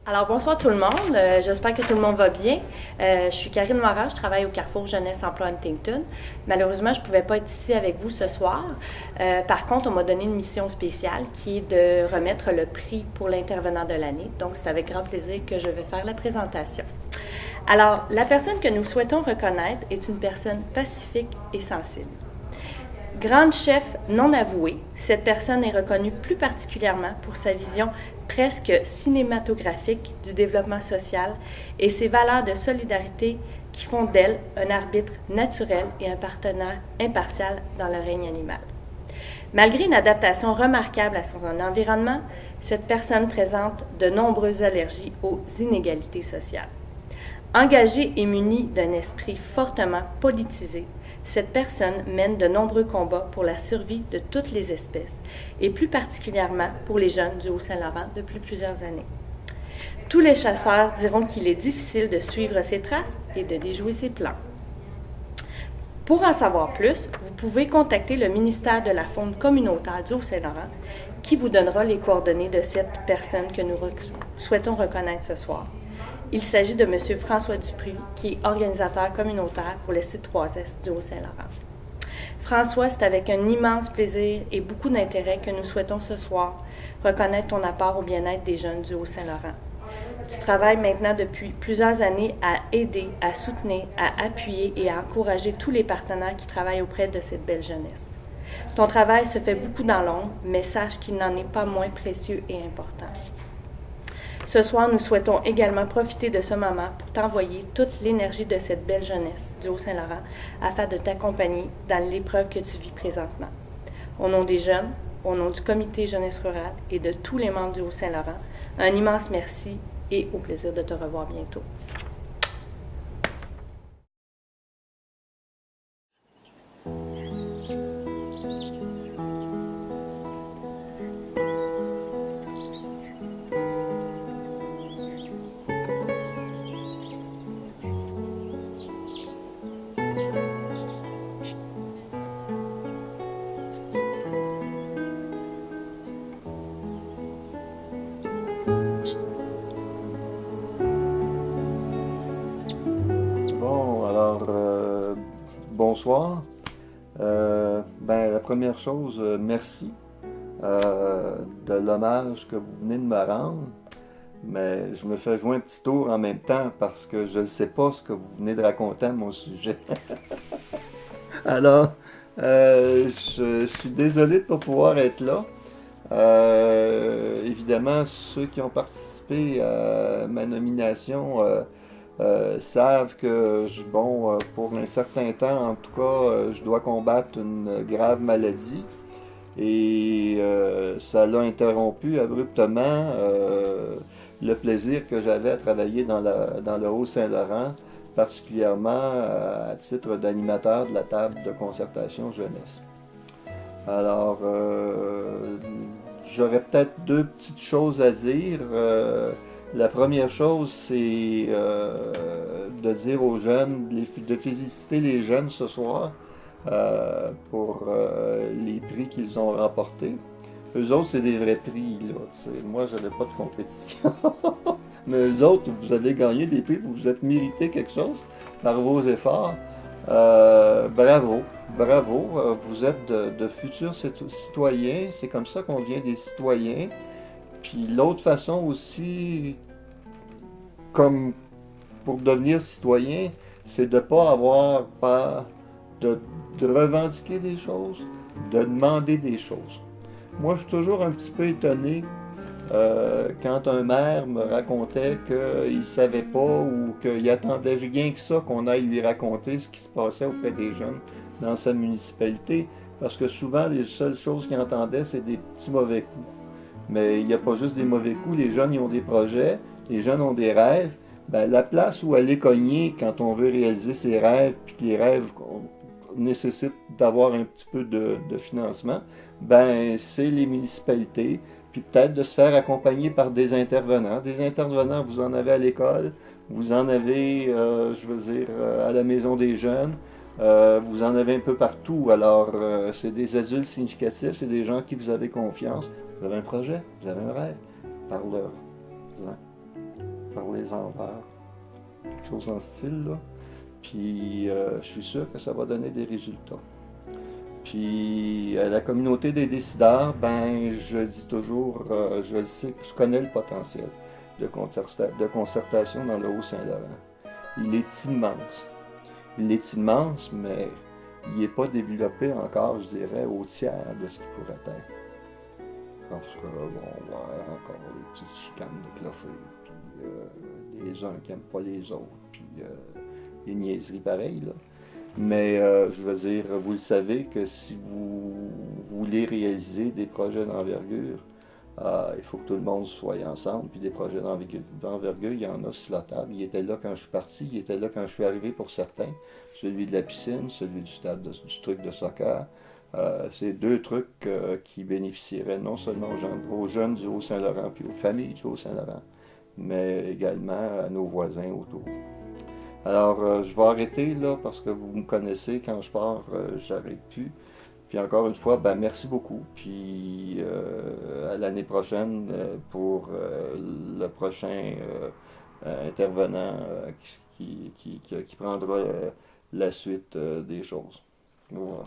Alors, bonsoir tout le monde. J'espère que tout le monde va bien. Je suis Karine Morin, je travaille au Carrefour Jeunesse Emploi Huntington. Malheureusement, je ne pouvais pas être ici avec vous ce soir. Par contre, on m'a donné une mission spéciale qui est de remettre le prix pour l'intervenant de l'année. Donc, c'est avec grand plaisir que je vais faire la présentation. Alors, la personne que nous souhaitons reconnaître est une personne pacifique et sensible. Grande chef non avouée, cette personne est reconnue plus particulièrement pour sa vision presque cinématographique du développement social et ses valeurs de solidarité qui font d'elle un arbitre naturel et un partenaire impartial dans le règne animal. Malgré une adaptation remarquable à son environnement, cette personne présente de nombreuses allergies aux inégalités sociales. Engagée et munie d'un esprit fortement politisé, cette personne mène de nombreux combats pour la survie de toutes les espèces, et plus particulièrement pour les jeunes du Haut-Saint-Laurent depuis plusieurs années. Tous les chasseurs diront qu'il est difficile de suivre ses traces et de déjouer ses plans. Pour en savoir plus, vous pouvez contacter le ministère de la Faune communautaire du Haut-Saint-Laurent qui vous donnera les coordonnées de cette personne que nous souhaitons reconnaître ce soir. Il s'agit de M. François Dupuis, qui est organisateur communautaire pour le site 3S du Haut-Saint-Laurent. François, c'est avec un immense plaisir et beaucoup d'intérêt que nous souhaitons ce soir reconnaître ton apport au bien-être des jeunes du Haut-Saint-Laurent. Tu travailles maintenant depuis plusieurs années à aider, à soutenir, à appuyer et à encourager tous les partenaires qui travaillent auprès de cette belle jeunesse. Ton travail se fait beaucoup dans l'ombre, mais sache qu'il n'en est pas moins précieux et important. Ce soir, nous souhaitons également profiter de ce moment pour t'envoyer toute l'énergie de cette belle jeunesse du Haut-Saint-Laurent afin de t'accompagner dans l'épreuve que tu vis présentement. Au nom des jeunes, au nom du comité jeunesse rurale et de tous les membres du Haut-Saint-Laurent, un immense merci et au plaisir de te revoir bientôt. Bon, alors, bonsoir. La première chose, merci de l'hommage que vous venez de me rendre, mais je me fais jouer un petit tour en même temps parce que je ne sais pas ce que vous venez de raconter à mon sujet. Alors, je suis désolé de ne pas pouvoir être là. Évidemment, ceux qui ont participé à ma nomination savent que, pour un certain temps, en tout cas, je dois combattre une grave maladie. Et ça l'a interrompu abruptement le plaisir que j'avais à travailler dans le Haut-Saint-Laurent, particulièrement à titre d'animateur de la table de concertation jeunesse. Alors, j'aurais peut-être deux petites choses à dire. La première chose, c'est de dire aux jeunes, de féliciter les jeunes ce soir pour les prix qu'ils ont remportés. Eux autres, c'est des vrais prix, là. Moi, je n'avais pas de compétition. Mais eux autres, vous avez gagné des prix, vous êtes mérité quelque chose par vos efforts. Bravo, bravo. Vous êtes de futurs citoyens. C'est comme ça qu'on devient des citoyens. Puis l'autre façon aussi, comme pour devenir citoyen, c'est de ne pas avoir peur de revendiquer des choses, de demander des choses. Moi, je suis toujours un petit peu étonné quand un maire me racontait qu'il ne savait pas ou qu'il attendait rien que ça qu'on aille lui raconter ce qui se passait auprès des jeunes dans sa municipalité. Parce que souvent, les seules choses qu'il entendait, c'est des petits mauvais coups. Mais il n'y a pas juste des mauvais coups, les jeunes ils ont des projets, les jeunes ont des rêves. Ben, la place où aller cogner quand on veut réaliser ses rêves, puis que les rêves nécessitent d'avoir un petit peu de financement, ben, c'est les municipalités, puis peut-être de se faire accompagner par des intervenants. Des intervenants, vous en avez à l'école, vous en avez, à la maison des jeunes, vous en avez un peu partout. Alors, c'est des adultes significatifs, c'est des gens qui vous avez confiance. Vous avez un projet, vous avez un rêve, parlez-leur. les envers. Quelque chose en style, là. Puis je suis sûr que ça va donner des résultats. Puis la communauté des décideurs, ben je dis toujours, je le sais, je connais le potentiel de concertation dans le Haut-Saint-Laurent. Il est immense. Il est immense, mais il n'est pas développé encore, je dirais, au tiers de ce qu'il pourrait être. Parce que, bon, ouais, encore des petites chicanes de clochers, puis les uns qui n'aiment pas les autres, puis des niaiseries pareilles, là. Mais je veux dire, vous le savez que si vous voulez réaliser des projets d'envergure, il faut que tout le monde soit ensemble. Puis des projets d'envergure, il y en a sur la table. Il était là quand je suis parti, il était là quand je suis arrivé pour certains. Celui de la piscine, celui du stade du truc de soccer. C'est deux trucs qui bénéficieraient non seulement aux jeunes du Haut-Saint-Laurent puis aux familles du Haut-Saint-Laurent, mais également à nos voisins autour. Alors, je vais arrêter là parce que vous me connaissez, quand je pars, j'arrête plus. Puis encore une fois, ben merci beaucoup. Puis à l'année prochaine pour le prochain intervenant qui prendra la suite des choses. Voilà.